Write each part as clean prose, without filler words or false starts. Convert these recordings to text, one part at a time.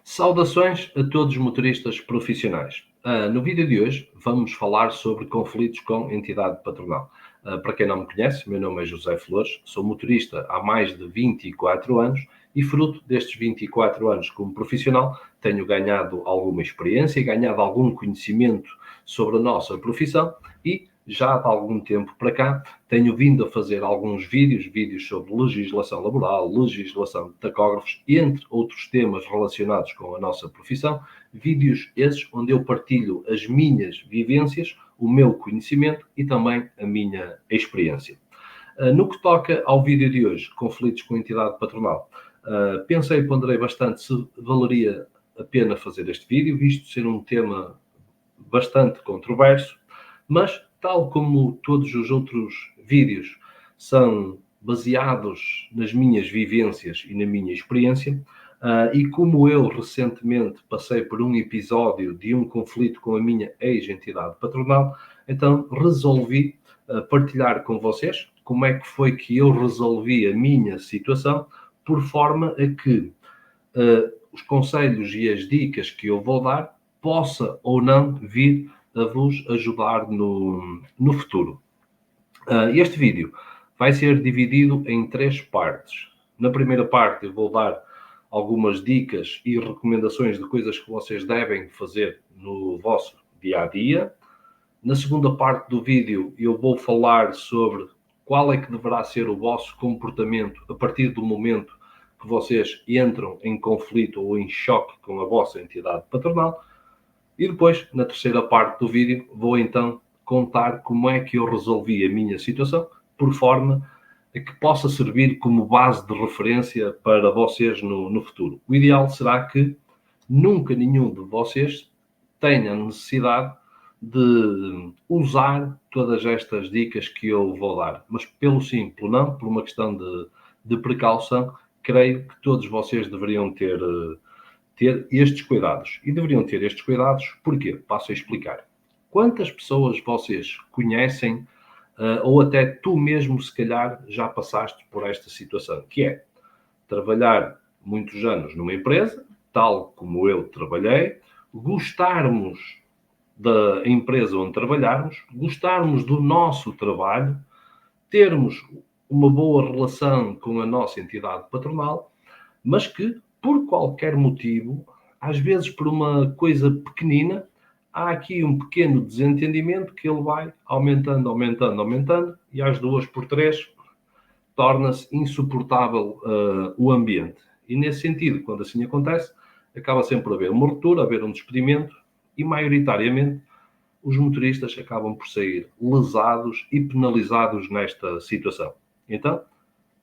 Saudações a todos os motoristas profissionais. No vídeo de hoje vamos falar sobre conflitos com entidade patronal. Para quem não me conhece, meu nome é José Flores, sou motorista há mais de 24 anos e fruto destes 24 anos como profissional tenho ganhado alguma experiência e ganhado algum conhecimento sobre a nossa profissão e já de algum tempo para cá tenho vindo a fazer alguns vídeos sobre legislação laboral, legislação de tacógrafos, entre outros temas relacionados com a nossa profissão, vídeos esses onde eu partilho as minhas vivências, o meu conhecimento e também a minha experiência. No que toca ao vídeo de hoje, conflitos com a entidade patronal, pensei e ponderei bastante se valeria a pena fazer este vídeo, visto ser um tema bastante controverso, mas tal como todos os outros vídeos são baseados nas minhas vivências e na minha experiência, e como eu recentemente passei por um episódio de um conflito com a minha ex-entidade patronal, então resolvi partilhar com vocês como é que foi que eu resolvi a minha situação, por forma a que os conselhos e as dicas que eu vou dar possa ou não vir a vos ajudar no futuro. Este vídeo vai ser dividido em 3 partes. Na primeira parte eu vou dar algumas dicas e recomendações de coisas que vocês devem fazer no vosso dia-a-dia. Na segunda parte do vídeo eu vou falar sobre qual é que deverá ser o vosso comportamento a partir do momento que vocês entram em conflito ou em choque com a vossa entidade patronal. E depois, na terceira parte do vídeo, vou então contar como é que eu resolvi a minha situação, por forma a que possa servir como base de referência para vocês no futuro. O ideal será que nunca nenhum de vocês tenha necessidade de usar todas estas dicas que eu vou dar. Mas pelo simples não, por uma questão de precaução, creio que todos vocês deveriam ter estes cuidados. E deveriam ter estes cuidados, porquê? Passo a explicar. Quantas pessoas vocês conhecem, ou até tu mesmo, se calhar, já passaste por esta situação, que é trabalhar muitos anos numa empresa, tal como eu trabalhei, gostarmos da empresa onde trabalharmos, gostarmos do nosso trabalho, termos uma boa relação com a nossa entidade patronal, mas que, por qualquer motivo, às vezes por uma coisa pequenina, há aqui um pequeno desentendimento que ele vai aumentando, e às 2 por 3 torna-se insuportável o ambiente. E nesse sentido, quando assim acontece, acaba sempre por haver uma ruptura, haver um despedimento e, maioritariamente, os motoristas acabam por sair lesados e penalizados nesta situação. Então,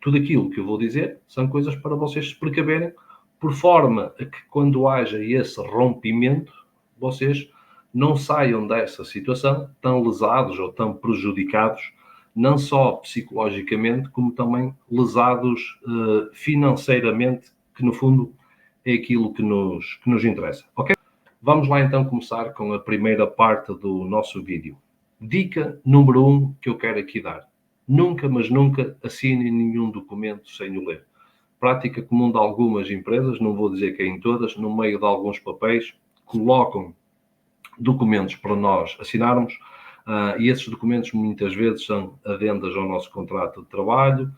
tudo aquilo que eu vou dizer são coisas para vocês se precaverem, por forma a que quando haja esse rompimento, vocês não saiam dessa situação tão lesados ou tão prejudicados, não só psicologicamente, como também lesados financeiramente, que no fundo é aquilo que nos interessa. Ok? Vamos lá então começar com a primeira parte do nosso vídeo. Dica número 1 que eu quero aqui dar. Nunca, mas nunca assinem nenhum documento sem o ler. Prática comum de algumas empresas, não vou dizer que é em todas, no meio de alguns papéis, colocam documentos para nós assinarmos, e esses documentos muitas vezes são adendas ao nosso contrato de trabalho,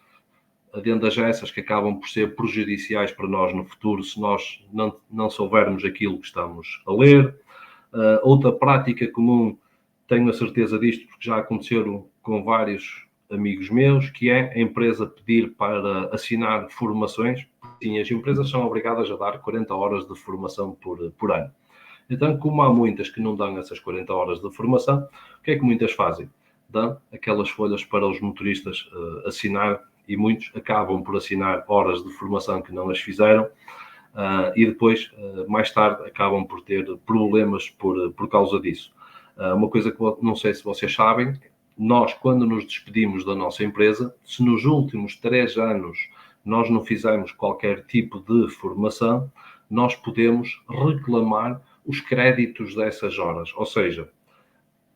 adendas essas que acabam por ser prejudiciais para nós no futuro se nós não soubermos aquilo que estamos a ler. Outra prática comum, tenho a certeza disto porque já aconteceu com vários amigos meus, que é a empresa pedir para assinar formações. Sim, as empresas são obrigadas a dar 40 horas de formação por ano. Então, como há muitas que não dão essas 40 horas de formação, o que é que muitas fazem? Dão aquelas folhas para os motoristas assinar, e muitos acabam por assinar horas de formação que não as fizeram, e depois, mais tarde, acabam por ter problemas por causa disso. Uma coisa que não sei se vocês sabem, nós, quando nos despedimos da nossa empresa, se nos últimos 3 anos nós não fizermos qualquer tipo de formação, nós podemos reclamar os créditos dessas horas. Ou seja,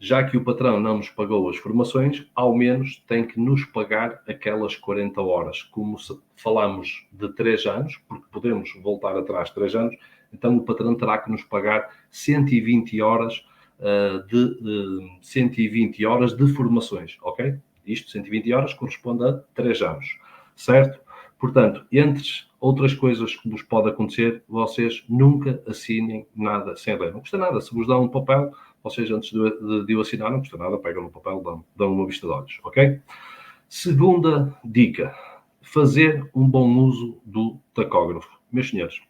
já que o patrão não nos pagou as formações, ao menos tem que nos pagar aquelas 40 horas. Como falamos de 3 anos, porque podemos voltar atrás 3 anos, então o patrão terá que nos pagar 120 horas 120 horas de formações, ok? Isto, 120 horas, corresponde a 3 anos, certo? Portanto, entre outras coisas que vos pode acontecer, vocês nunca assinem nada sem ler. Não custa nada. Se vos dão um papel, vocês antes de o assinar, não custa nada, pegam no papel, dão uma vista de olhos, ok? Segunda dica, fazer um bom uso do tacógrafo. Meus senhores,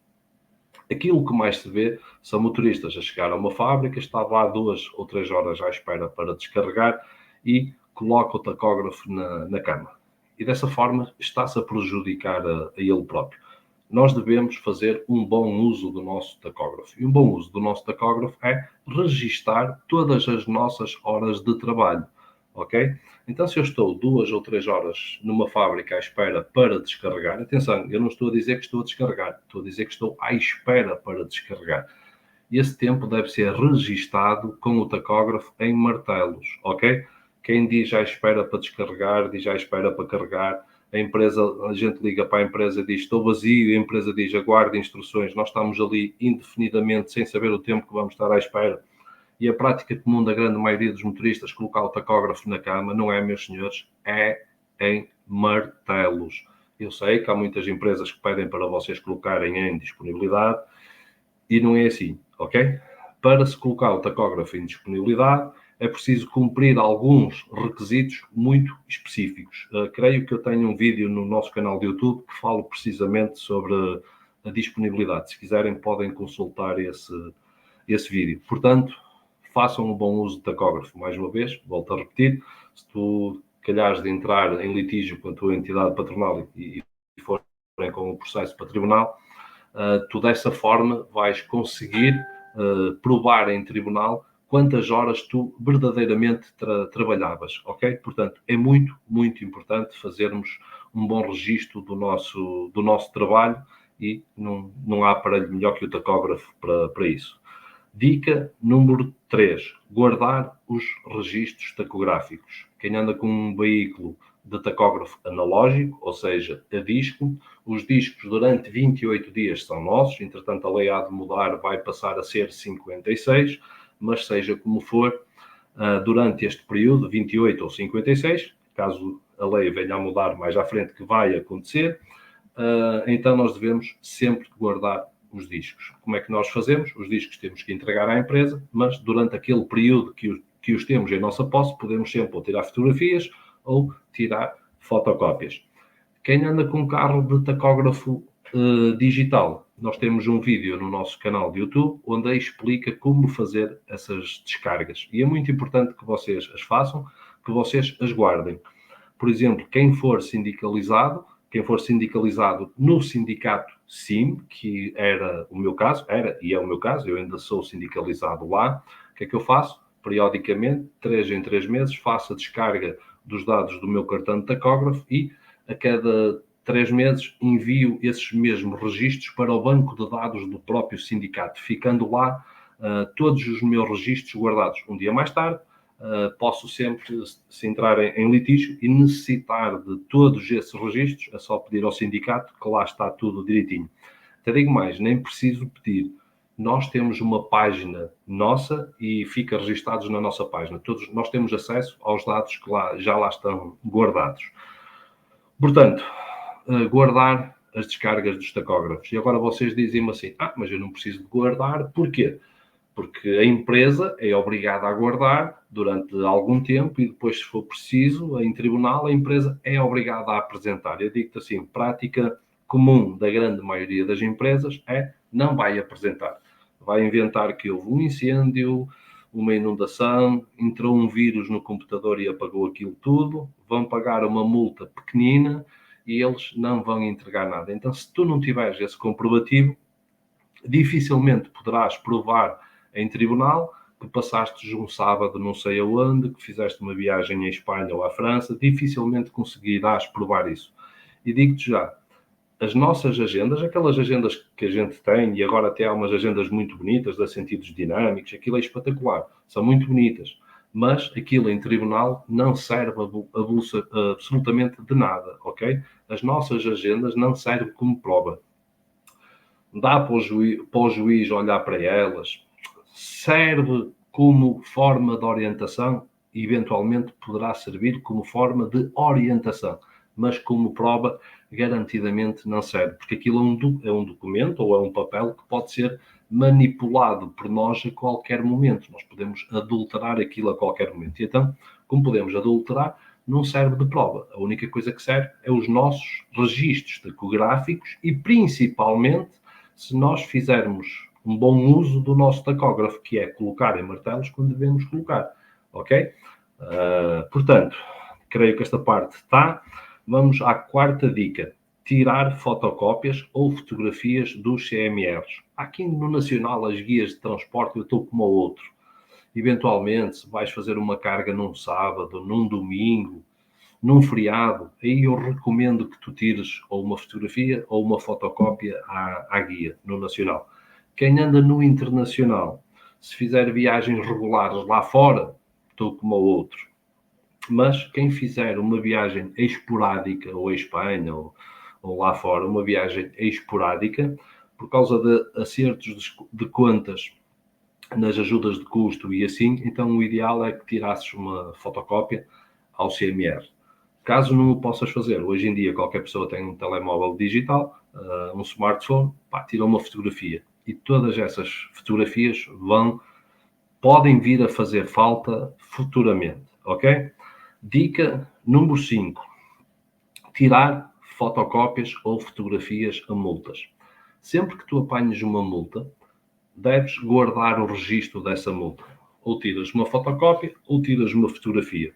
aquilo que mais se vê são motoristas a chegar a uma fábrica, está lá 2 ou 3 horas à espera para descarregar e coloca o tacógrafo na cama. E dessa forma está-se a prejudicar a ele próprio. Nós devemos fazer um bom uso do nosso tacógrafo. E um bom uso do nosso tacógrafo é registar todas as nossas horas de trabalho, ok? Então, se eu estou 2 ou 3 horas numa fábrica à espera para descarregar, atenção, eu não estou a dizer que estou a descarregar, estou a dizer que estou à espera para descarregar. Esse tempo deve ser registado com o tacógrafo em martelos, ok? Quem diz à espera para descarregar, diz à espera para carregar, a gente liga para a empresa e diz estou vazio, e a empresa diz aguarde instruções, nós estamos ali indefinidamente sem saber o tempo que vamos estar à espera. E a prática comum da grande maioria dos motoristas colocar o tacógrafo na cama não é, meus senhores, é em martelos. Eu sei que há muitas empresas que pedem para vocês colocarem em disponibilidade e não é assim, ok? Para se colocar o tacógrafo em disponibilidade, é preciso cumprir alguns requisitos muito específicos. Creio que eu tenho um vídeo no nosso canal de YouTube que falo precisamente sobre a disponibilidade. Se quiserem, podem consultar esse vídeo. Portanto, façam um bom uso de tacógrafo. Mais uma vez, volto a repetir, se tu calhares de entrar em litígio com a tua entidade patronal e forem com o processo para tribunal, tu dessa forma vais conseguir provar em tribunal quantas horas tu verdadeiramente trabalhavas, ok? Portanto, é muito, muito importante fazermos um bom registro do nosso trabalho e não há aparelho melhor que o tacógrafo para isso. Dica número 3, guardar os registros tacográficos. Quem anda com um veículo de tacógrafo analógico, ou seja, a disco, os discos durante 28 dias são nossos, entretanto a lei há de mudar, vai passar a ser 56, mas seja como for, durante este período, 28 ou 56, caso a lei venha a mudar mais à frente, que vai acontecer, então nós devemos sempre guardar os discos. Como é que nós fazemos? Os discos temos que entregar à empresa, mas durante aquele período que os temos em nossa posse, podemos sempre ou tirar fotografias ou tirar fotocópias. Quem anda com um carro de tacógrafo digital, nós temos um vídeo no nosso canal de YouTube onde explica como fazer essas descargas. E é muito importante que vocês as façam, que vocês as guardem. Por exemplo, quem for sindicalizado no sindicato SIM, que era o meu caso, era e é o meu caso, eu ainda sou sindicalizado lá, o que é que eu faço? Periodicamente, 3 em 3 meses, faço a descarga dos dados do meu cartão de tacógrafo e a cada 3 meses envio esses mesmos registros para o banco de dados do próprio sindicato, ficando lá todos os meus registros guardados. Um dia mais tarde, posso sempre, se entrar em litígio e necessitar de todos esses registros, é só pedir ao sindicato que lá está tudo direitinho. Até digo mais, nem preciso pedir. Nós temos uma página nossa e fica registados na nossa página. Nós temos acesso aos dados que já lá estão guardados. Portanto, guardar as descargas dos tacógrafos. E agora vocês dizem-me assim, mas eu não preciso de guardar, porquê? Porque a empresa é obrigada a guardar durante algum tempo e depois, se for preciso, em tribunal, a empresa é obrigada a apresentar. Eu digo-te assim, prática comum da grande maioria das empresas não vai apresentar. Vai inventar que houve um incêndio, uma inundação, entrou um vírus no computador e apagou aquilo tudo, vão pagar uma multa pequenina e eles não vão entregar nada. Então, se tu não tiveres esse comprovativo, dificilmente poderás provar em tribunal que passaste um sábado não sei aonde, que fizeste uma viagem em Espanha ou à França, dificilmente conseguirás provar isso. E digo-te já, as nossas agendas, aquelas agendas que a gente tem, e agora até há umas agendas muito bonitas, de sentidos dinâmicos, aquilo é espetacular, são muito bonitas. mas aquilo em tribunal não serve absolutamente de nada, ok? As nossas agendas não servem como prova. Dá para o juiz olhar para elas, serve como forma de orientação, eventualmente poderá servir como forma de orientação, mas como prova garantidamente não serve, porque aquilo é um documento ou é um papel que pode ser manipulado por nós a qualquer momento. Nós podemos adulterar aquilo a qualquer momento. E então, como podemos adulterar, não serve de prova. A única coisa que serve é os nossos registros tacográficos e, principalmente, se nós fizermos um bom uso do nosso tacógrafo, que é colocar em martelos quando devemos colocar, ok? Portanto, creio que esta parte está. Vamos à quarta dica. Tirar fotocópias ou fotografias dos CMRs. Aqui no Nacional, as guias de transporte, eu estou como o outro. Eventualmente, se vais fazer uma carga num sábado, num domingo, num feriado, aí eu recomendo que tu tires ou uma fotografia ou uma fotocópia à guia no Nacional. Quem anda no Internacional, se fizer viagens regulares lá fora, estou como o outro. Mas quem fizer uma viagem esporádica, ou a Espanha, ou lá fora, uma viagem esporádica, por causa de acertos de contas nas ajudas de custo e assim, então o ideal é que tirasses uma fotocópia ao CMR. Caso não o possas fazer, hoje em dia qualquer pessoa tem um telemóvel digital, um smartphone, tira uma fotografia. E todas essas fotografias podem vir a fazer falta futuramente, ok? Dica número 5. Tirar fotocópias ou fotografias a multas. Sempre que tu apanhes uma multa, deves guardar o registro dessa multa. Ou tiras uma fotocópia ou tiras uma fotografia.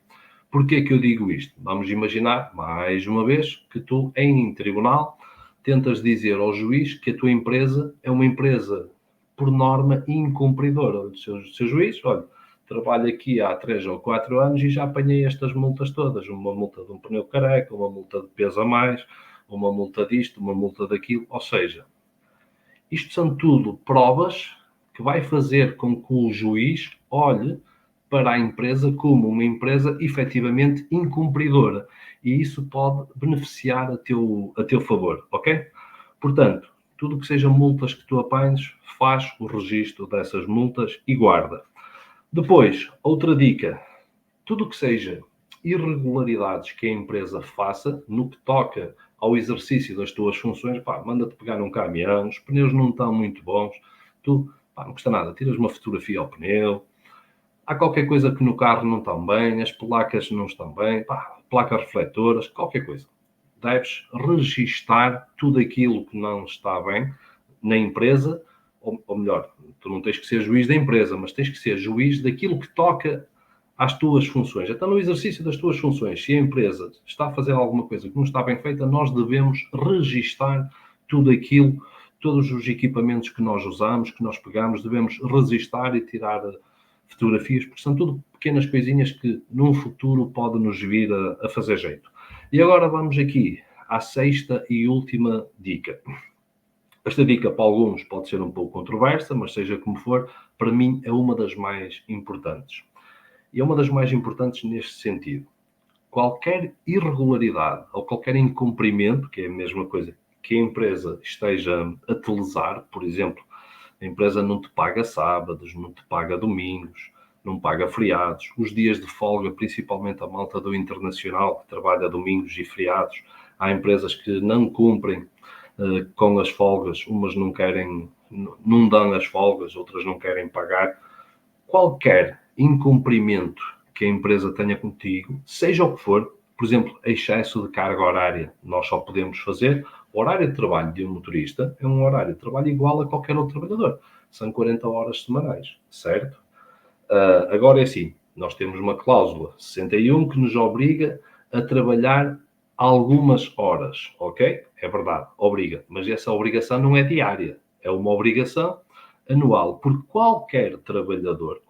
Porquê que eu digo isto? Vamos imaginar, mais uma vez, que tu, em tribunal, tentas dizer ao juiz que a tua empresa é uma empresa, por norma, incumpridora. Seu juiz, olha, trabalho aqui há 3 ou 4 anos e já apanhei estas multas todas. Uma multa de um pneu careca, uma multa de peso a mais, uma multa disto, uma multa daquilo. Ou seja, isto são tudo provas que vai fazer com que o juiz olhe para a empresa como uma empresa efetivamente incumpridora. E isso pode beneficiar a teu favor, ok? Portanto, tudo que seja multas que tu apanhes, faz o registro dessas multas e guarda. Depois, outra dica. Tudo que seja irregularidades que a empresa faça no que toca ao exercício das tuas funções, manda-te pegar num caminhão, os pneus não estão muito bons, tu, não custa nada, tiras uma fotografia ao pneu, há qualquer coisa que no carro não estão bem, as placas não estão bem, placas refletoras, qualquer coisa. Deves registar tudo aquilo que não está bem na empresa, ou melhor, tu não tens que ser juiz da empresa, mas tens que ser juiz daquilo que toca às tuas funções. Então, no exercício das tuas funções, se a empresa está a fazer alguma coisa que não está bem feita, nós devemos registar tudo aquilo, todos os equipamentos que nós usamos, que nós pegamos, devemos registar e tirar fotografias, porque são tudo pequenas coisinhas que num futuro podem nos vir a fazer jeito. E agora vamos aqui à sexta e última dica. Esta dica para alguns pode ser um pouco controversa, mas seja como for, para mim é uma das mais importantes. E é uma das mais importantes neste sentido. Qualquer irregularidade ou qualquer incumprimento, que é a mesma coisa que a empresa esteja a telesar, por exemplo, a empresa não te paga sábados, não te paga domingos, não paga feriados, os dias de folga, principalmente a malta do Internacional, que trabalha domingos e feriados, há empresas que não cumprem com as folgas, umas não dão as folgas, outras não querem pagar. Qualquer incumprimento que a empresa tenha contigo, seja o que for, por exemplo, excesso de carga horária, nós só podemos fazer. O horário de trabalho de um motorista é um horário de trabalho igual a qualquer outro trabalhador. São 40 horas semanais, certo? Agora é assim, nós temos uma cláusula 61 que nos obriga a trabalhar algumas horas, ok? É verdade, obriga. Mas essa obrigação não é diária, é uma obrigação anual, porque qualquer trabalhador,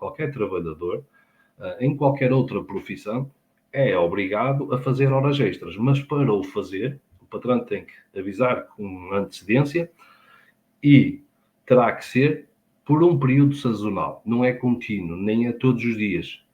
em qualquer outra profissão, é obrigado a fazer horas extras. Mas para o fazer, o patrão tem que avisar com antecedência e terá que ser por um período sazonal. Não é contínuo, nem é todos os dias.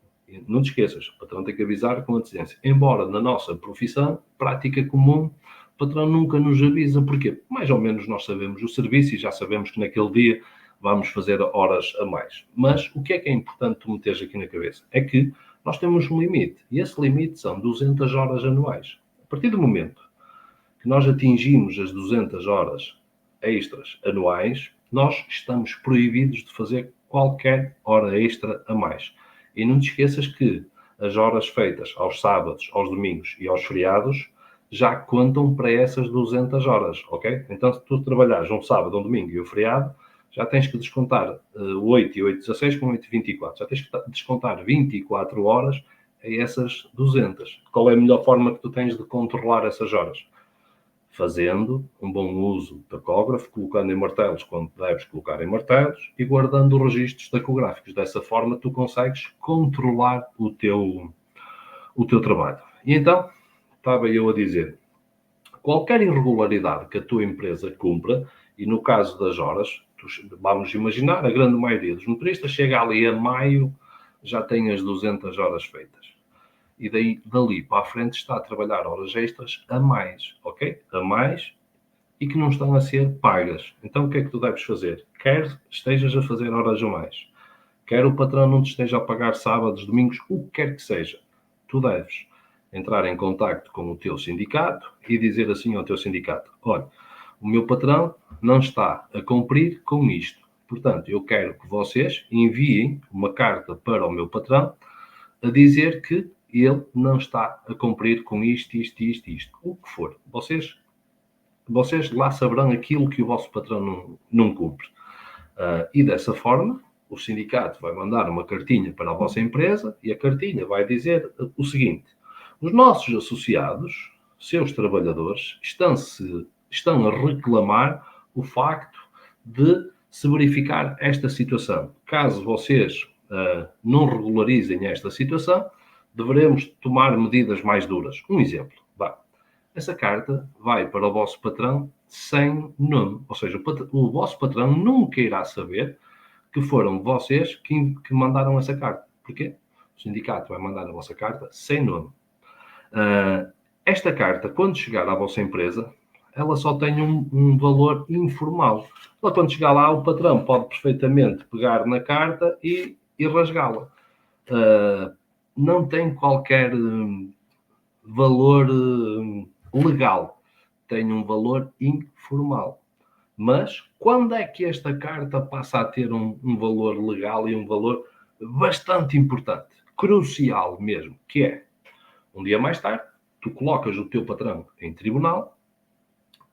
Não te esqueças, o patrão tem que avisar com antecedência. Embora na nossa profissão, prática comum, o patrão nunca nos avisa. Porquê? Mais ou menos nós sabemos o serviço e já sabemos que naquele dia vamos fazer horas a mais. Mas o que é importante tu meteres aqui na cabeça? É que nós temos um limite. E esse limite são 200 horas anuais. A partir do momento que nós atingimos as 200 horas extras anuais, nós estamos proibidos de fazer qualquer hora extra a mais. E não te esqueças que as horas feitas aos sábados, aos domingos e aos feriados já contam para essas 200 horas, ok? Então, se tu trabalhares um sábado, um domingo e um feriado, já tens que descontar 8 e 8, 16 com 8, 24. Já tens que descontar 24 horas a essas 200. Qual é a melhor forma que tu tens de controlar essas horas? Fazendo um bom uso do tacógrafo, colocando em martelos quando deves colocar em martelos e guardando registros tacográficos. Dessa forma, tu consegues controlar o teu trabalho. E então, estava eu a dizer, qualquer irregularidade que a tua empresa cumpra, e no caso das horas, vamos imaginar, a grande maioria dos motoristas chega ali a maio, já tem as 200 horas feitas. E dali para a frente está a trabalhar horas extras a mais, ok? A mais e que não estão a ser pagas. Então o que é que tu deves fazer? Quer estejas a fazer horas a mais, quer o patrão não te esteja a pagar sábados, domingos, o que quer que seja, tu deves entrar em contacto com o teu sindicato e dizer assim ao teu sindicato: olha, o meu patrão não está a cumprir com isto. Portanto, eu quero que vocês enviem uma carta para o meu patrão a dizer que ele não está a cumprir com isto, o que for. Vocês lá saberão aquilo que o vosso patrão não cumpre. E dessa forma, o sindicato vai mandar uma cartinha para a vossa empresa e a cartinha vai dizer o seguinte: os nossos associados, seus trabalhadores, estão a reclamar o facto de se verificar esta situação. Caso vocês não regularizem esta situação, deveremos tomar medidas mais duras. Um exemplo, essa carta vai para o vosso patrão sem nome, ou seja, o vosso patrão nunca irá saber que foram vocês que mandaram essa carta. Porquê? O sindicato vai mandar a vossa carta sem nome. Esta carta, quando chegar à vossa empresa, ela só tem um valor informal. Ela, quando chegar lá, o patrão pode perfeitamente pegar na carta e rasgá-la. Não tem qualquer valor legal, tem um valor informal. Mas quando é que esta carta passa a ter um valor legal e um valor bastante importante, crucial mesmo, que é, um dia mais tarde, tu colocas o teu patrão em tribunal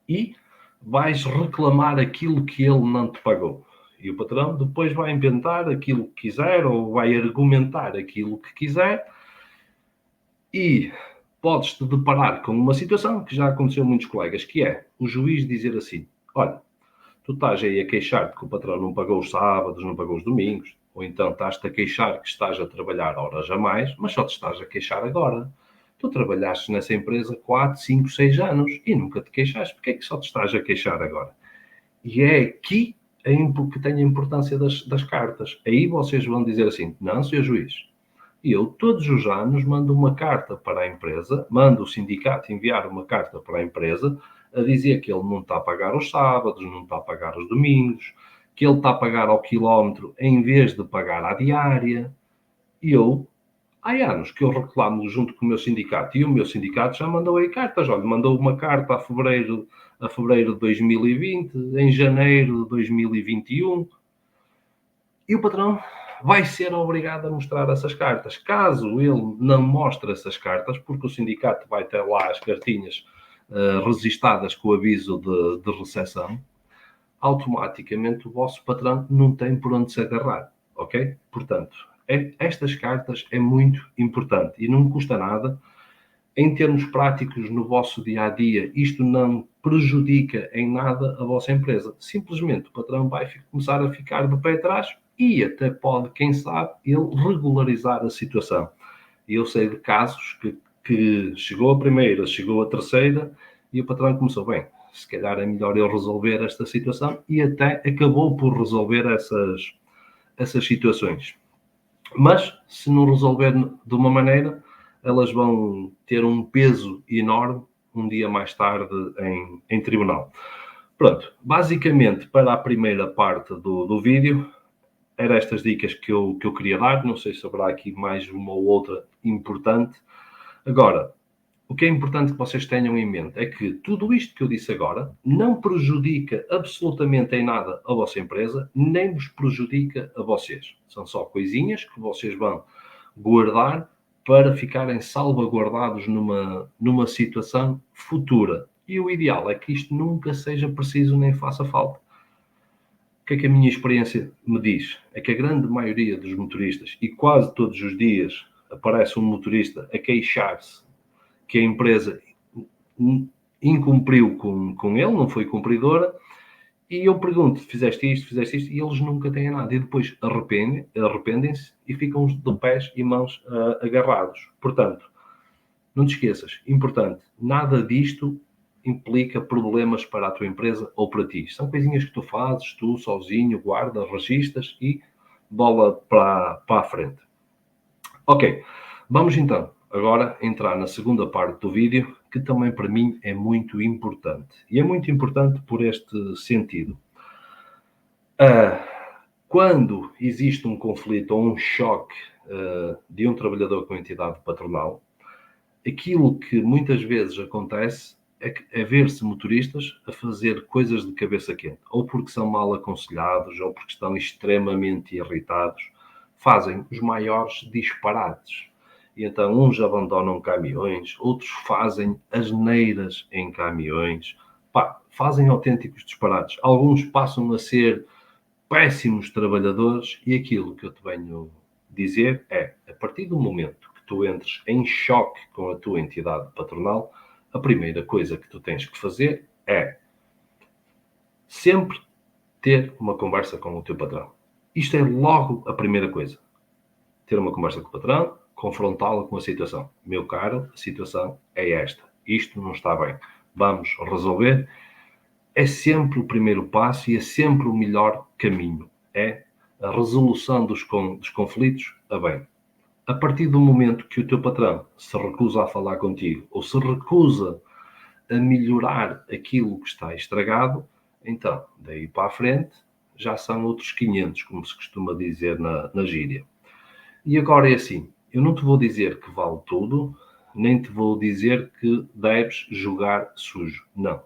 e vais reclamar aquilo que ele não te pagou. E o patrão depois vai inventar aquilo que quiser ou vai argumentar aquilo que quiser e podes-te deparar com uma situação que já aconteceu a muitos colegas, que é o juiz dizer assim: olha, tu estás aí a queixar-te que o patrão não pagou os sábados, não pagou os domingos, ou então estás-te a queixar que estás a trabalhar horas a mais, mas só te estás a queixar agora. Tu trabalhaste nessa empresa 4, 5, 6 anos e nunca te queixaste. Porquê é que só te estás a queixar agora? E é aqui que tem a importância das cartas. Aí vocês vão dizer assim: não, senhor juiz, eu todos os anos mando uma carta para a empresa, mando o sindicato enviar uma carta para a empresa a dizer que ele não está a pagar os sábados, não está a pagar os domingos, que ele está a pagar ao quilómetro em vez de pagar à diária. E há anos que eu reclamo junto com o meu sindicato, e o meu sindicato já mandou aí cartas. Olha, mandou uma carta a fevereiro de 2020, em janeiro de 2021, e o patrão vai ser obrigado a mostrar essas cartas. Caso ele não mostre essas cartas, porque o sindicato vai ter lá as cartinhas registadas com o aviso de recepção, automaticamente o vosso patrão não tem por onde se agarrar, ok? Portanto, estas cartas é muito importante e não custa nada. Em termos práticos, no vosso dia-a-dia, isto não prejudica em nada a vossa empresa. Simplesmente o patrão vai começar a ficar de pé atrás e até pode, quem sabe, ele regularizar a situação. E eu sei de casos que chegou a primeira, chegou a terceira e o patrão começou: bem, se calhar é melhor eu resolver esta situação, e até acabou por resolver essas situações. Mas, se não resolver de uma maneira, elas vão ter um peso enorme um dia mais tarde em tribunal. Pronto, basicamente, para a primeira parte do vídeo, eram estas dicas que eu queria dar. Não sei se haverá aqui mais uma ou outra importante. Agora, o que é importante que vocês tenham em mente é que tudo isto que eu disse agora não prejudica absolutamente em nada a vossa empresa, nem vos prejudica a vocês. São só coisinhas que vocês vão guardar para ficarem salvaguardados numa situação futura. E o ideal é que isto nunca seja preciso nem faça falta. O que é que a minha experiência me diz? É que a grande maioria dos motoristas, e quase todos os dias aparece um motorista a queixar-se que a empresa incumpriu com ele, não foi cumpridora, e eu pergunto, fizeste isto, e eles nunca têm nada. E depois arrependem-se e ficam de pés e mãos agarrados. Portanto, não te esqueças, importante, nada disto implica problemas para a tua empresa ou para ti. São coisinhas que tu fazes, tu sozinho, guardas, registas e bola para a frente. Ok, vamos então agora entrar na segunda parte do vídeo, que também para mim é muito importante. E é muito importante por este sentido. Quando existe um conflito ou um choque de um trabalhador com a entidade patronal, aquilo que muitas vezes acontece é ver-se motoristas a fazer coisas de cabeça quente, ou porque são mal aconselhados, ou porque estão extremamente irritados, fazem os maiores disparates. E então uns abandonam caminhões, outros fazem asneiras em caminhões, fazem autênticos disparates. Alguns passam a ser péssimos trabalhadores e aquilo que eu te venho dizer é, a partir do momento que tu entres em choque com a tua entidade patronal, a primeira coisa que tu tens que fazer é sempre ter uma conversa com o teu patrão. Isto é logo a primeira coisa. Ter uma conversa com o patrão, confrontá-lo com a situação. Meu caro, a situação é esta. Isto não está bem. Vamos resolver. É sempre o primeiro passo e é sempre o melhor caminho. É a resolução dos conflitos a bem. A partir do momento que o teu patrão se recusa a falar contigo ou se recusa a melhorar aquilo que está estragado, então, daí para a frente, já são outros 500, como se costuma dizer na gíria. E agora é assim, eu não te vou dizer que vale tudo, nem te vou dizer que deves jogar sujo. Não.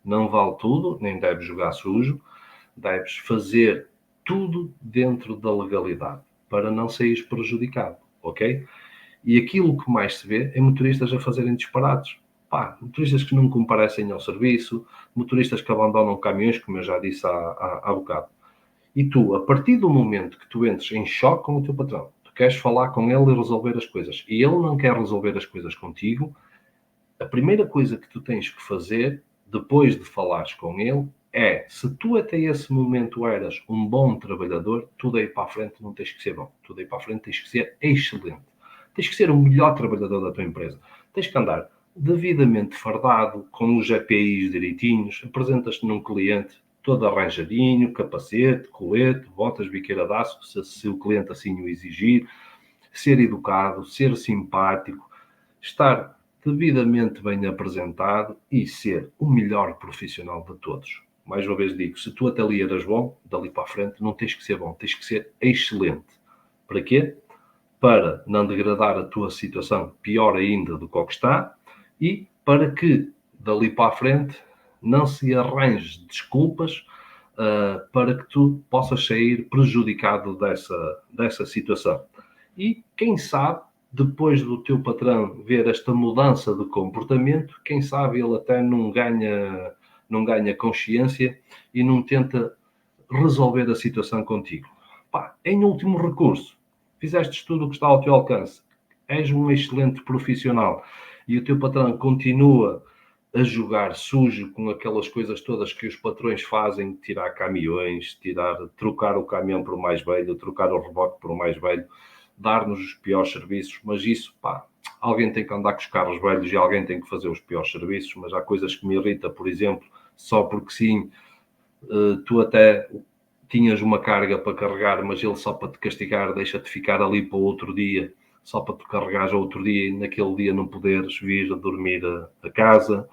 Não vale tudo, nem deves jogar sujo. Deves fazer tudo dentro da legalidade, para não saires prejudicado, ok? E aquilo que mais se vê é motoristas a fazerem disparates. Motoristas que não comparecem ao serviço, motoristas que abandonam caminhões, como eu já disse há bocado. E tu, a partir do momento que tu entres em choque com o teu patrão, tu queres falar com ele e resolver as coisas, e ele não quer resolver as coisas contigo, a primeira coisa que tu tens que fazer, depois de falares com ele, é, se tu até esse momento eras um bom trabalhador, tu daí para a frente não tens que ser bom. Tu daí para a frente tens que ser excelente. Tens que ser o melhor trabalhador da tua empresa. Tens que andar devidamente fardado, com os EPIs direitinhos, apresentas-te num cliente todo arranjadinho, capacete, colete, botas, biqueira de aço, se o cliente assim o exigir, ser educado, ser simpático, estar devidamente bem apresentado e ser o melhor profissional de todos. Mais uma vez digo, se tu até ali eras bom, dali para a frente não tens que ser bom, tens que ser excelente. Para quê? Para não degradar a tua situação pior ainda do que o que está e para que dali para a frente não se arranje desculpas para que tu possas sair prejudicado dessa situação. E quem sabe, depois do teu patrão ver esta mudança de comportamento, quem sabe ele até não ganha consciência e não tenta resolver a situação contigo. Em último recurso, fizeste tudo o que está ao teu alcance, és um excelente profissional e o teu patrão continua a jogar sujo com aquelas coisas todas que os patrões fazem, tirar caminhões, trocar o caminhão por mais velho, trocar o reboque por mais velho, dar-nos os piores serviços, mas isso, alguém tem que andar com os carros velhos e alguém tem que fazer os piores serviços, mas há coisas que me irritam, por exemplo, só porque sim, tu até tinhas uma carga para carregar, mas ele só para te castigar deixa-te ficar ali para o outro dia, só para tu carregares ao outro dia e naquele dia não poderes vir a dormir a casa.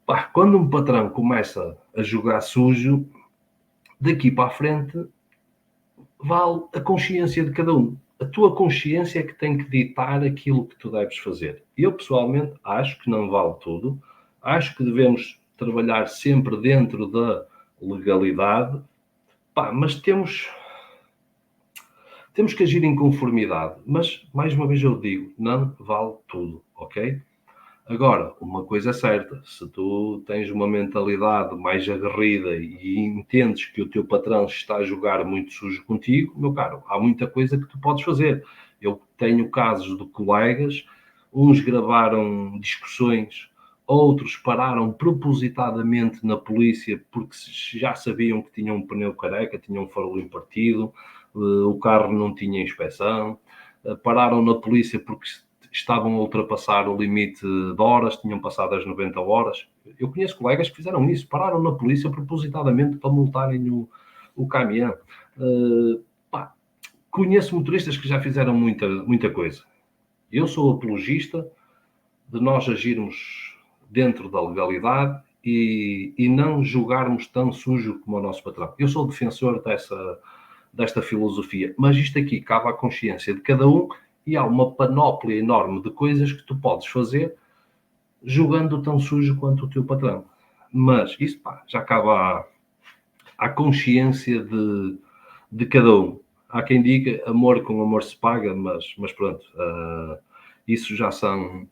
Pá, quando um patrão começa a jogar sujo, daqui para a frente vale a consciência de cada um. A tua consciência é que tem que ditar aquilo que tu deves fazer. Eu, pessoalmente, acho que não vale tudo. Acho que devemos trabalhar sempre dentro da legalidade. Pá, mas temos que agir em conformidade. Mas, mais uma vez eu digo, não vale tudo, ok? Agora, uma coisa é certa, se tu tens uma mentalidade mais aguerrida e entendes que o teu patrão está a jogar muito sujo contigo, meu caro, há muita coisa que tu podes fazer. Eu tenho casos de colegas, uns gravaram discussões, outros pararam propositadamente na polícia porque já sabiam que tinham um pneu careca, tinham um farol partido, o carro não tinha inspeção, pararam na polícia porque estavam a ultrapassar o limite de horas, tinham passado as 90 horas. Eu conheço colegas que fizeram isso, pararam na polícia propositadamente para multarem o caminhão. Pá, conheço motoristas que já fizeram muita coisa. Eu sou apologista de nós agirmos dentro da legalidade e não julgarmos tão sujo como o nosso patrão. Eu sou defensor desta filosofia, mas isto aqui cabe à consciência de cada um e há uma panóplia enorme de coisas que tu podes fazer jogando tão sujo quanto o teu patrão. Mas isso, pá, já cabe à consciência de cada um. Há quem diga amor com amor se paga, mas pronto, isso já são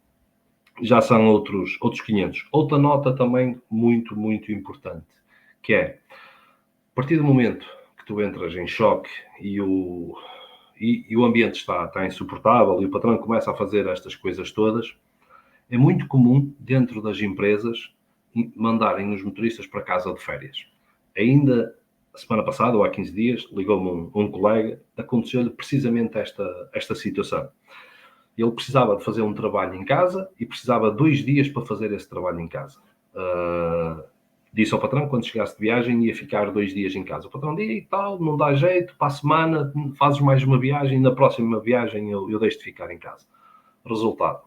outros 500. Outra nota também muito importante, que é, a partir do momento que tu entras em choque e o ambiente está insuportável e o patrão começa a fazer estas coisas todas, é muito comum, dentro das empresas, mandarem os motoristas para casa de férias. Ainda a semana passada, ou há 15 dias, ligou-me um colega, aconteceu-lhe precisamente esta situação. Ele precisava de fazer um trabalho em casa e precisava de 2 dias para fazer esse trabalho em casa. Disse ao patrão, quando chegasse de viagem, ia ficar 2 dias em casa. O patrão disse, e tal, não dá jeito, para a semana fazes mais uma viagem, na próxima viagem eu deixo de ficar em casa. Resultado,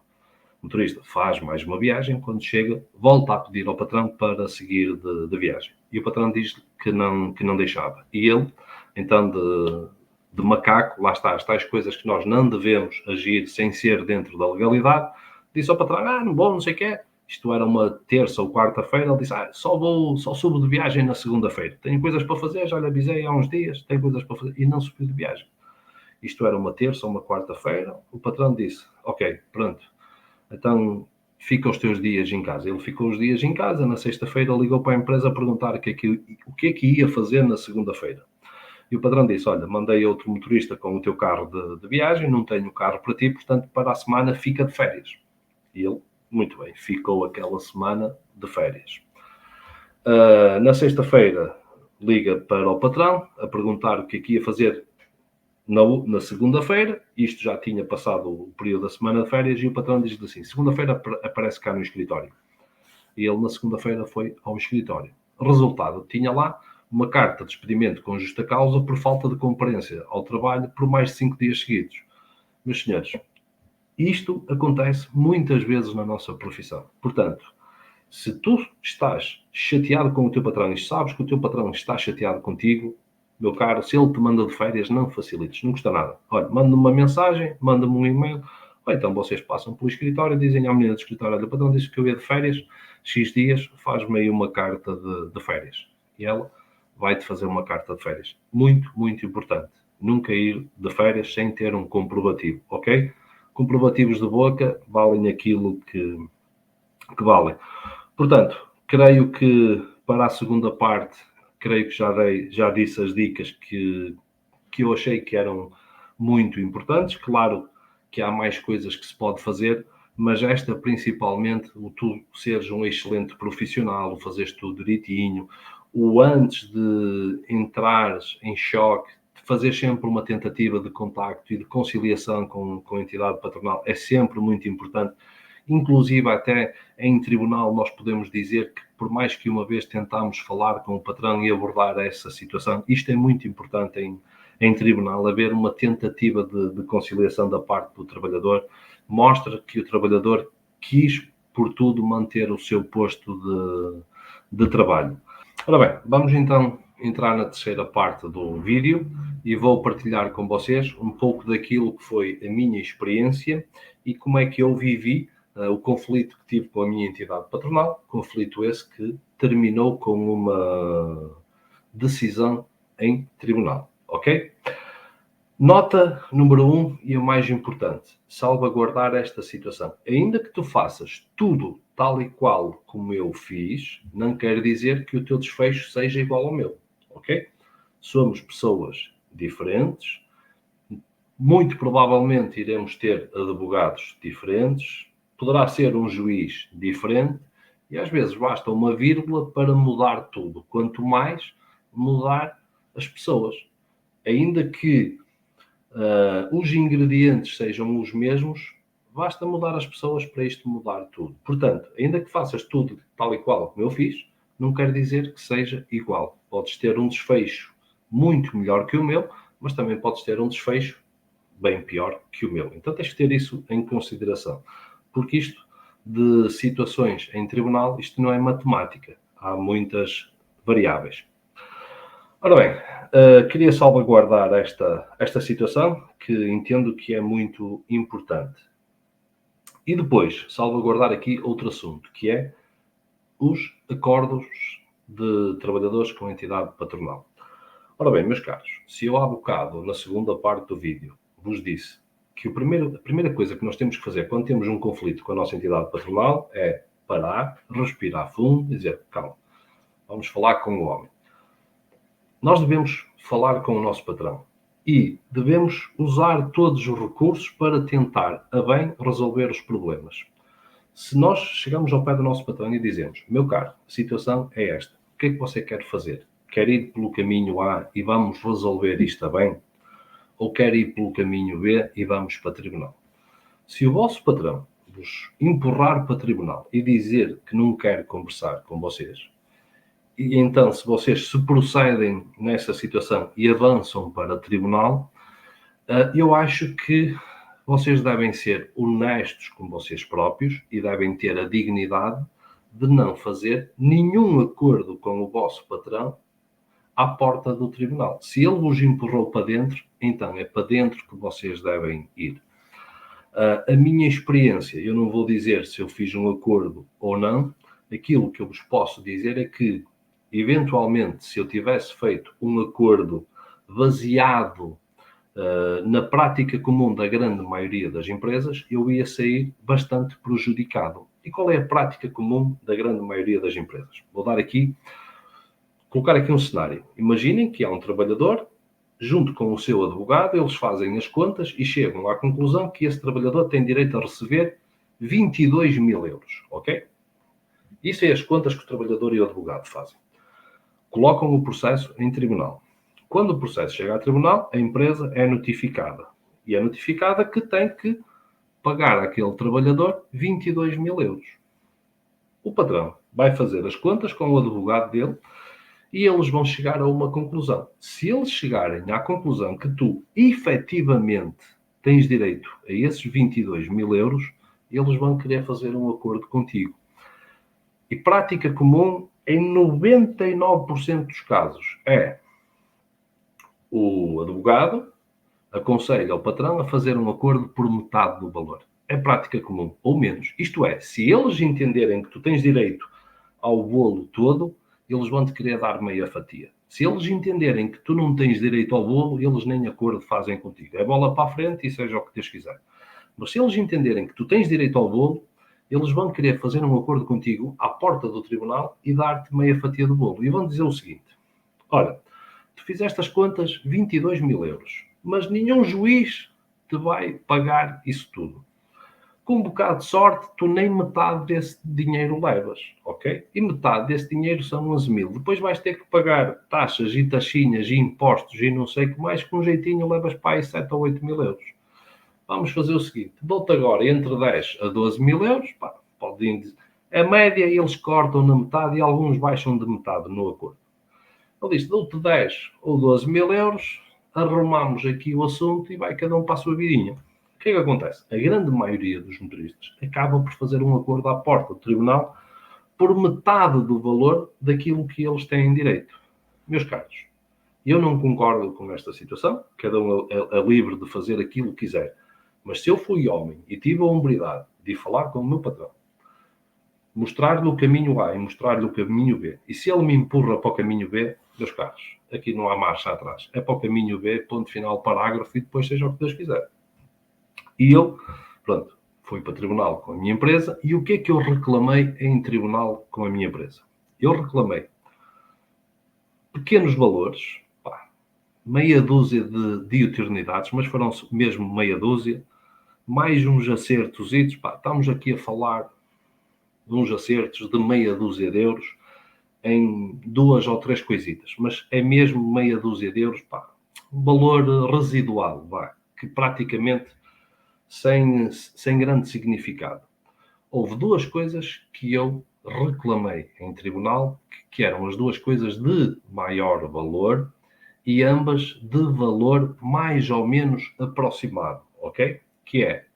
o motorista faz mais uma viagem, quando chega, volta a pedir ao patrão para seguir de viagem. E o patrão diz que não deixava. E ele, então, de macaco, lá está, as tais coisas que nós não devemos agir sem ser dentro da legalidade, disse ao patrão, não sei o que é. Isto era uma terça ou quarta-feira, ele disse, só subo de viagem na segunda-feira. Tenho coisas para fazer, já lhe avisei há uns dias, tenho coisas para fazer. E não subiu de viagem. Isto era uma terça ou uma quarta-feira. O patrão disse, ok, pronto, então fica os teus dias em casa. Ele ficou os dias em casa, na sexta-feira ligou para a empresa a perguntar o que é que ia fazer na segunda-feira. E o patrão disse, olha, mandei outro motorista com o teu carro de viagem, não tenho carro para ti, portanto, para a semana fica de férias. E ele, muito bem, ficou aquela semana de férias. Na sexta-feira, liga para o patrão a perguntar o que é que ia fazer na segunda-feira. Isto já tinha passado o período da semana de férias e o patrão diz assim, segunda-feira aparece cá no escritório. E ele, na segunda-feira, foi ao escritório. Resultado, tinha lá uma carta de despedimento com justa causa por falta de comparência ao trabalho por mais de 5 dias seguidos. Meus senhores, isto acontece muitas vezes na nossa profissão. Portanto, se tu estás chateado com o teu patrão e sabes que o teu patrão está chateado contigo, meu caro, se ele te manda de férias, não facilites, não custa nada. Olha, manda-me uma mensagem, manda-me um e-mail, ou então vocês passam pelo escritório, dizem à menina do escritório, olha, o patrão disse que eu ia de férias, X dias, faz-me aí uma carta de férias. E ela vai-te fazer uma carta de férias. Muito importante. Nunca ir de férias sem ter um comprovativo, ok? Comprovativos de boca valem aquilo que valem. Portanto, creio que para a segunda parte, creio que já disse as dicas que eu achei que eram muito importantes. Claro que há mais coisas que se pode fazer, mas esta principalmente, o tu seres um excelente profissional, o fazeres tudo direitinho, o antes de entrares em choque, fazer sempre uma tentativa de contacto e de conciliação com a entidade patronal é sempre muito importante, inclusive até em tribunal nós podemos dizer que por mais que uma vez tentámos falar com o patrão e abordar essa situação, isto é muito importante em tribunal, haver uma tentativa de conciliação da parte do trabalhador, mostra que o trabalhador quis, por tudo, manter o seu posto de trabalho. Ora bem, vamos então entrar na terceira parte do vídeo e vou partilhar com vocês um pouco daquilo que foi a minha experiência e como é que eu vivi o conflito que tive com a minha entidade patronal, conflito esse que terminou com uma decisão em tribunal, ok? Nota número 1 e o mais importante, salvaguardar esta situação. Ainda que tu faças tudo tal e qual como eu fiz, não quer dizer que o teu desfecho seja igual ao meu, ok? Somos pessoas diferentes, muito provavelmente iremos ter advogados diferentes, poderá ser um juiz diferente e às vezes basta uma vírgula para mudar tudo, quanto mais mudar as pessoas. Ainda que os ingredientes sejam os mesmos, basta mudar as pessoas para isto mudar tudo. Portanto, ainda que faças tudo tal e qual como eu fiz, não quer dizer que seja igual. Podes ter um desfecho muito melhor que o meu, mas também podes ter um desfecho bem pior que o meu. Então tens que ter isso em consideração. Porque isto de situações em tribunal, isto não é matemática. Há muitas variáveis. Ora bem, queria salvaguardar esta situação, que entendo que é muito importante. E depois, salvaguardar aqui outro assunto, que é os acordos de trabalhadores com a entidade patronal. Ora bem, meus caros, se eu há bocado, na segunda parte do vídeo, vos disse que a primeira coisa que nós temos que fazer quando temos um conflito com a nossa entidade patronal é parar, respirar fundo e dizer, calma, vamos falar com o homem. Nós devemos falar com o nosso patrão e devemos usar todos os recursos para tentar, a bem, resolver os problemas. Se nós chegamos ao pé do nosso patrão e dizemos, meu caro, a situação é esta, o que é que você quer fazer? Quer ir pelo caminho A e vamos resolver isto a bem? Ou quer ir pelo caminho B e vamos para tribunal? Se o vosso patrão vos empurrar para tribunal e dizer que não quer conversar com vocês, e então, se vocês se procedem nessa situação e avançam para tribunal, eu acho que vocês devem ser honestos com vocês próprios e devem ter a dignidade de não fazer nenhum acordo com o vosso patrão à porta do tribunal. Se ele vos empurrou para dentro, então é para dentro que vocês devem ir. A minha experiência, eu não vou dizer se eu fiz um acordo ou não, aquilo que eu vos posso dizer é que eventualmente, se eu tivesse feito um acordo baseado na prática comum da grande maioria das empresas, eu ia sair bastante prejudicado. E qual é a prática comum da grande maioria das empresas? Vou colocar aqui um cenário. Imaginem que há um trabalhador, junto com o seu advogado, eles fazem as contas e chegam à conclusão que esse trabalhador tem direito a receber 22 mil euros, ok? Isso é as contas que o trabalhador e o advogado fazem. Colocam o processo em tribunal. Quando o processo chega a tribunal, a empresa é notificada. E é notificada que tem que pagar àquele trabalhador 22 mil euros. O patrão vai fazer as contas com o advogado dele e eles vão chegar a uma conclusão. Se eles chegarem à conclusão que tu, efetivamente, tens direito a esses 22 mil euros, eles vão querer fazer um acordo contigo. E prática comum, em 99% dos casos, é o advogado aconselha ao patrão a fazer um acordo por metade do valor. É prática comum, ou menos. Isto é, se eles entenderem que tu tens direito ao bolo todo, eles vão-te querer dar meia fatia. Se eles entenderem que tu não tens direito ao bolo, eles nem acordo fazem contigo. É bola para a frente e seja o que Deus quiser. Mas se eles entenderem que tu tens direito ao bolo, eles vão querer fazer um acordo contigo à porta do tribunal e dar-te meia fatia do bolo. E vão dizer o seguinte, olha, tu fizeste as contas 22 mil euros, mas nenhum juiz te vai pagar isso tudo. Com um bocado de sorte, tu nem metade desse dinheiro levas, ok? E metade desse dinheiro são 11 mil. Depois vais ter que pagar taxas e taxinhas e impostos e não sei o que mais, com um jeitinho levas para aí 7 ou 8 mil euros. vamos fazer o seguinte, dou-te agora entre 10 a 12 mil euros, pá, podem dizer, a média eles cortam na metade e alguns baixam de metade no acordo. Ele disse, dou-te 10 ou 12 mil euros, arrumamos aqui o assunto e vai cada um para a sua vidinha. O que é que acontece? A grande maioria dos motoristas acabam por fazer um acordo à porta do tribunal por metade do valor daquilo que eles têm direito. Meus caros, eu não concordo com esta situação, cada um é livre de fazer aquilo que quiser. Mas se eu fui homem e tive a humildade de falar com o meu patrão, mostrar-lhe o caminho A e mostrar-lhe o caminho B, e se ele me empurra para o caminho B, meus caros, aqui não há marcha atrás. É para o caminho B, ponto final, parágrafo, e depois seja o que Deus quiser. E eu, pronto, fui para o tribunal com a minha empresa, e o que é que eu reclamei em tribunal com a minha empresa? Eu reclamei pequenos valores, pá, meia dúzia de eternidades, mas foram mesmo meia dúzia, mais uns acertos, pá, estamos aqui a falar de uns acertos de meia dúzia de euros em 2 ou 3 coisitas, mas é mesmo meia dúzia de euros, pá, um valor residual, vá, que praticamente sem grande significado. Houve 2 coisas que eu reclamei em tribunal, que eram as 2 coisas de maior valor e ambas de valor mais ou menos aproximado, ok? Que é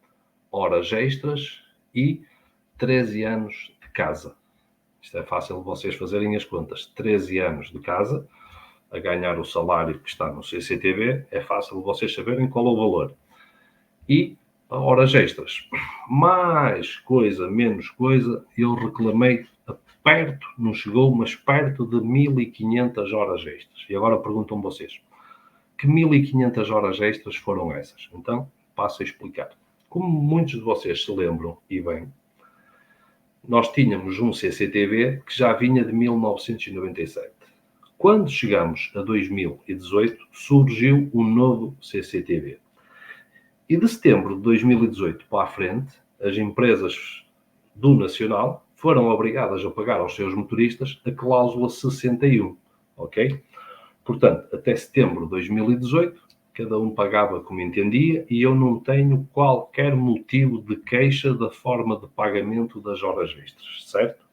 horas extras e 13 anos de casa. Isto é fácil vocês fazerem as contas. 13 anos de casa, a ganhar o salário que está no CCTV, é fácil vocês saberem qual é o valor. E horas extras. Mais coisa, menos coisa, eu reclamei perto, não chegou, mas perto de 1500 horas extras. E agora perguntam vocês, que 1500 horas extras foram essas? Então, passo a explicar. Como muitos de vocês se lembram, e bem, nós tínhamos um CCTV que já vinha de 1997. Quando chegamos a 2018, surgiu um novo CCTV. E de setembro de 2018 para a frente, as empresas do Nacional foram obrigadas a pagar aos seus motoristas a cláusula 61, ok? Portanto, até setembro de 2018, cada um pagava como entendia e eu não tenho qualquer motivo de queixa da forma de pagamento das horas extras, certo?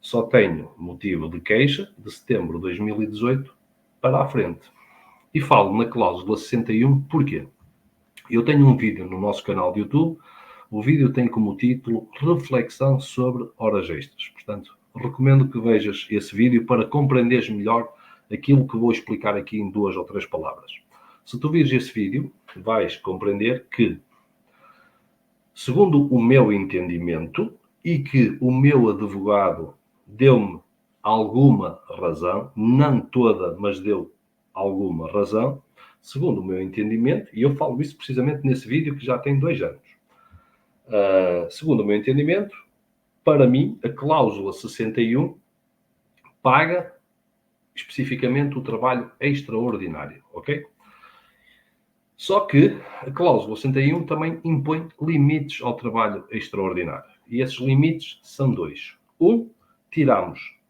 Só tenho motivo de queixa de setembro de 2018 para a frente. E falo na cláusula 61 porquê? Eu tenho um vídeo no nosso canal de YouTube, o vídeo tem como título Reflexão sobre horas extras. Portanto, recomendo que vejas esse vídeo para compreenderes melhor aquilo que vou explicar aqui em 2 ou 3 palavras. Se tu vires esse vídeo, vais compreender que, segundo o meu entendimento, e que o meu advogado deu-me alguma razão, não toda, mas deu alguma razão, segundo o meu entendimento, e eu falo isso precisamente nesse vídeo que já tem 2 anos. Segundo o meu entendimento, para mim, a cláusula 61 paga especificamente o trabalho extraordinário, ok? Só que a cláusula 61 também impõe limites ao trabalho extraordinário. E esses limites são 2. Um,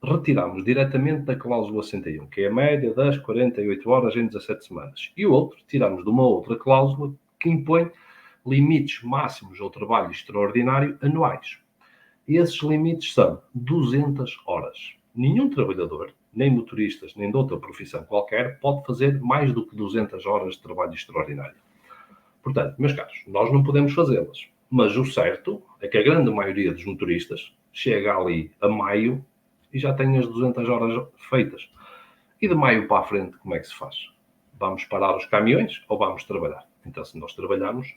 retiramos diretamente da cláusula 61, que é a média das 48 horas em 17 semanas. E o outro, tiramos de uma outra cláusula que impõe limites máximos ao trabalho extraordinário anuais. E esses limites são 200 horas. Nenhum trabalhador, nem motoristas, nem de outra profissão qualquer, pode fazer mais do que 200 horas de trabalho extraordinário. Portanto, meus caros, nós não podemos fazê-las. Mas o certo é que a grande maioria dos motoristas chega ali a maio e já tem as 200 horas feitas. E de maio para a frente, como é que se faz? Vamos parar os caminhões ou vamos trabalhar? Então, se nós trabalharmos,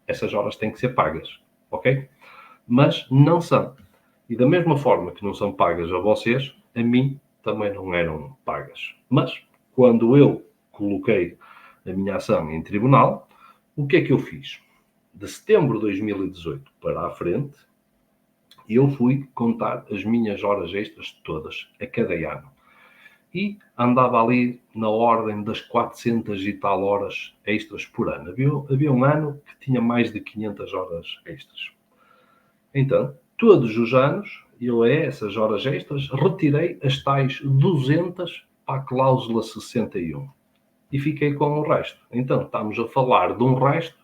essas horas têm que ser pagas, ok? Mas não são. E da mesma forma que não são pagas a vocês, a mim também não eram pagas. Mas, quando eu coloquei a minha ação em tribunal, o que é que eu fiz? De setembro de 2018 para a frente, eu fui contar as minhas horas extras todas, a cada ano. E andava ali na ordem das 400 e tal horas extras por ano. Havia um ano que tinha mais de 500 horas extras. Então, todos os anos, eu a essas horas extras retirei as tais 200 para a cláusula 61 e fiquei com o resto. Então, estamos a falar de um resto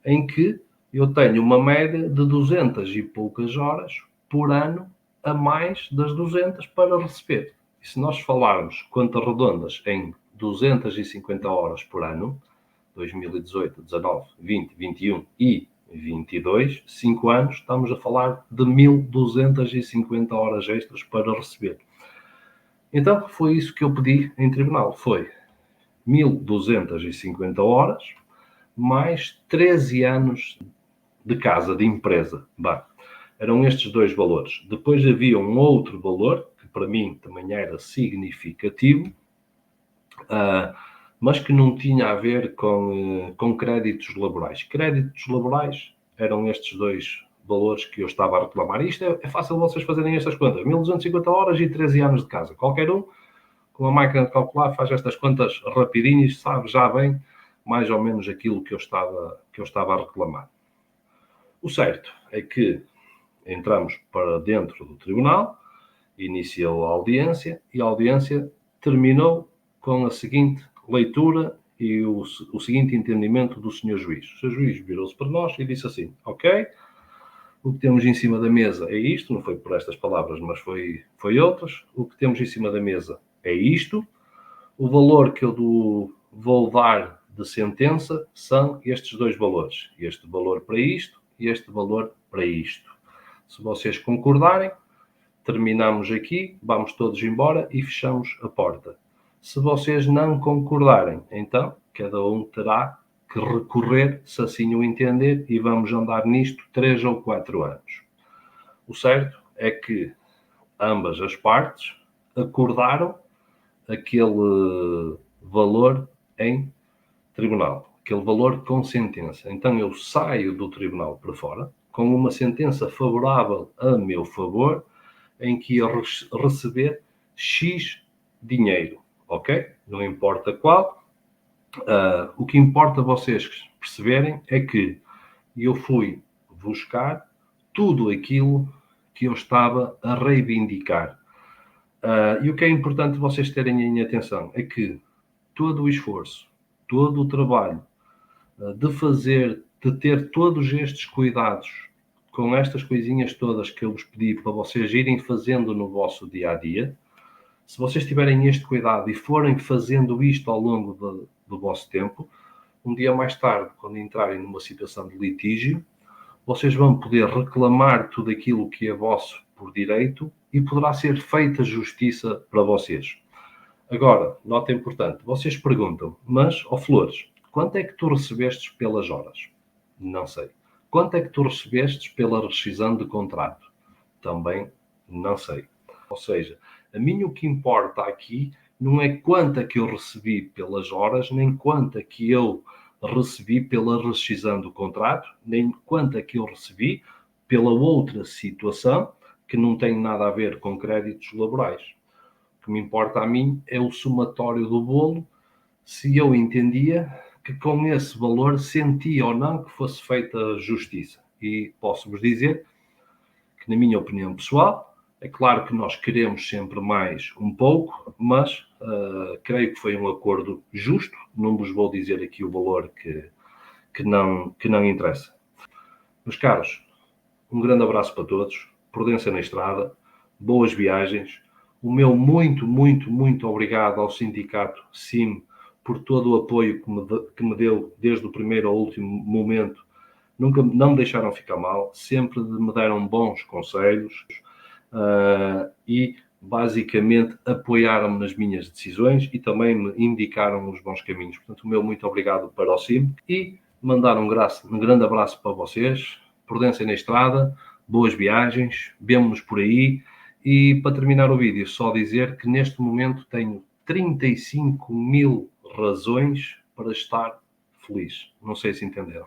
em que eu tenho uma média de 200 e poucas horas por ano a mais das 200 para receber. E se nós falarmos contas redondas em 250 horas por ano, 2018, 19, 20, 21 e 22, 5 anos, estamos a falar de 1250 horas extras para receber. Então, foi isso que eu pedi em tribunal, foi 1250 horas, mais 13 anos de casa, de empresa. Bem, eram estes dois valores. Depois havia um outro valor, que para mim também era significativo, mas que não tinha a ver com créditos laborais. Créditos laborais eram estes dois valores que eu estava a reclamar. Isto é fácil vocês fazerem estas contas. 1250 horas e 13 anos de casa. Qualquer um, com a máquina de calcular, faz estas contas rapidinho e sabe já bem mais ou menos aquilo que eu estava a reclamar. O certo é que entramos para dentro do tribunal, iniciou a audiência e a audiência terminou com a seguinte leitura e o seguinte entendimento do Sr. Juiz. O Sr. Juiz virou-se para nós e disse assim: ok, o que temos em cima da mesa é isto, não foi por estas palavras, mas foi outras. O que temos em cima da mesa é isto. O valor que eu vou dar de sentença são estes dois valores. Este valor para isto e este valor para isto. Se vocês concordarem, terminamos aqui, vamos todos embora e fechamos a porta. Se vocês não concordarem, então cada um terá que recorrer, se assim o entender, e vamos andar nisto 3 ou 4 anos. O certo é que ambas as partes acordaram aquele valor em tribunal, aquele valor com sentença. Então eu saio do tribunal para fora com uma sentença favorável a meu favor, em que ia receber X dinheiro, ok? Não importa qual. O que importa vocês perceberem é que eu fui buscar tudo aquilo que eu estava a reivindicar. E o que é importante vocês terem em atenção é que todo o esforço, todo o trabalho de ter todos estes cuidados com estas coisinhas todas que eu vos pedi para vocês irem fazendo no vosso dia-a-dia, se vocês tiverem este cuidado e forem fazendo isto ao longo do vosso tempo, um dia mais tarde, quando entrarem numa situação de litígio, vocês vão poder reclamar tudo aquilo que é vosso por direito e poderá ser feita justiça para vocês. Agora, nota importante, vocês perguntam, mas, ó Flores, quanto é que tu recebestes pelas horas? Não sei. Quanto é que tu recebestes pela rescisão de contrato? Também não sei. Ou seja, a mim o que importa aqui não é quanto é que eu recebi pelas horas, nem quanto é que eu recebi pela rescisão do contrato, nem quanto é que eu recebi pela outra situação que não tem nada a ver com créditos laborais. O que me importa a mim é o somatório do bolo, se eu entendia que com esse valor sentia ou não que fosse feita justiça. E posso-vos dizer que, na minha opinião pessoal, é claro que nós queremos sempre mais um pouco, mas creio que foi um acordo justo. Não vos vou dizer aqui o valor que não interessa. Meus caros, um grande abraço para todos, prudência na estrada, boas viagens. O meu muito, muito, muito obrigado ao Sindicato SIM por todo o apoio que me deu desde o primeiro ao último momento. Nunca não me deixaram ficar mal, sempre me deram bons conselhos e basicamente apoiaram-me nas minhas decisões e também me indicaram os bons caminhos. Portanto, o meu muito obrigado para o SIM e mandar um grande abraço para vocês, prudência na estrada, boas viagens, vemo-nos por aí. E para terminar o vídeo, só dizer que neste momento tenho 35 mil razões para estar feliz. Não sei se entenderam.